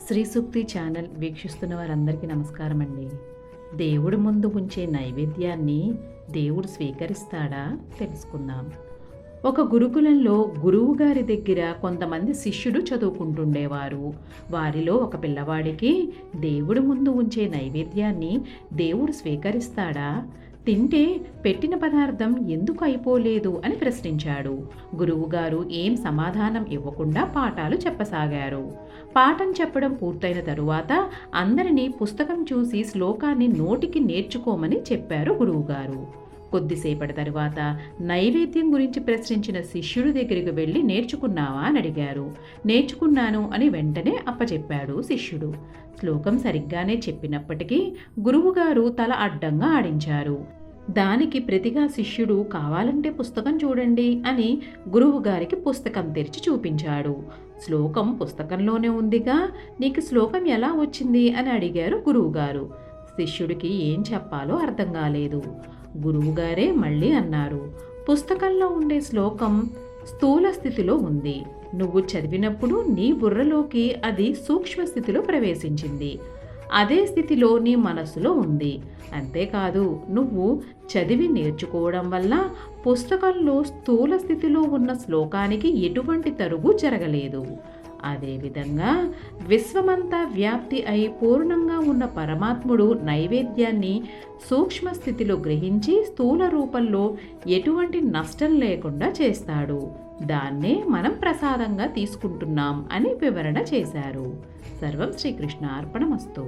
శ్రీ సూక్తి channel వీక్షిస్తున్న వారందరికీ నమస్కారం అండి. దేవుడి ముందు ఉంచే నైవేద్యాన్ని దేవుడు స్వీకరిస్తాడా తెలుసుకుందాం. ఒక గురుకులంలో గురువు గారి దగ్గర కొంతమంది శిష్యుడు చదువుకుంటుండేవారు. వారిలో ఒక పిల్లవాడికి దేవుడి ముందు ఉంచే నైవేద్యాన్ని దేవుడు స్వీకరిస్తాడా, తింటే పెట్టిన పదార్థం ఎందుకు అయిపోలేదు అని ప్రశ్నించాడు. గురువుగారు ఏం సమాధానం ఇవ్వకుండా పాఠాలు చెప్పసాగారు. పాఠం చెప్పడం పూర్తయిన తరువాత అందరినీ పుస్తకం చూసి శ్లోకాన్ని నోటికి నేర్చుకోమని చెప్పారు గురువుగారు. కొద్దిసేపటి తరువాత నైవేద్యం గురించి ప్రశ్నించిన శిష్యుడి దగ్గరికి వెళ్ళి నేర్చుకున్నావా అని అడిగారు. నేర్చుకున్నాను అని వెంటనే అప్పచెప్పాడు శిష్యుడు. శ్లోకం సరిగ్గానే చెప్పినప్పటికీ గురువుగారు తల అడ్డంగా ఆడించారు. దానికి ప్రతిగా శిష్యుడు కావాలంటే పుస్తకం చూడండి అని గురువుగారికి పుస్తకం తెరిచి చూపించాడు. శ్లోకం పుస్తకంలోనే ఉందిగా, నీకు శ్లోకం ఎలా వచ్చింది అని అడిగారు గురువుగారు. శిష్యుడికి ఏం చెప్పాలో అర్థం కాలేదు. గురువుగారే మళ్ళీ అన్నారు, పుస్తకంలో ఉండే శ్లోకం స్థూల స్థితిలో ఉంది. నువ్వు చదివినప్పుడు నీ బుర్రలోకి అది సూక్ష్మ స్థితిలో ప్రవేశించింది. అదే స్థితిలో నీ మనస్సులో ఉంది. అంతేకాదు, నువ్వు చదివి నేర్చుకోవడం వల్ల పుస్తకంలో స్థూల స్థితిలో ఉన్న శ్లోకానికి ఎటువంటి తరుగు జరగలేదు. అదేవిధంగా విశ్వమంతా వ్యాప్తి అయి పూర్ణంగా ఉన్న పరమాత్ముడు నైవేద్యాన్ని సూక్ష్మ స్థితిలో గ్రహించి స్థూల రూపంలో ఎటువంటి నష్టం లేకుండా చేస్తాడు. దాన్నే మనం ప్రసాదంగా తీసుకుంటున్నాం అని వివరణ చేశారు. సర్వం శ్రీకృష్ణ అర్పణమస్తు.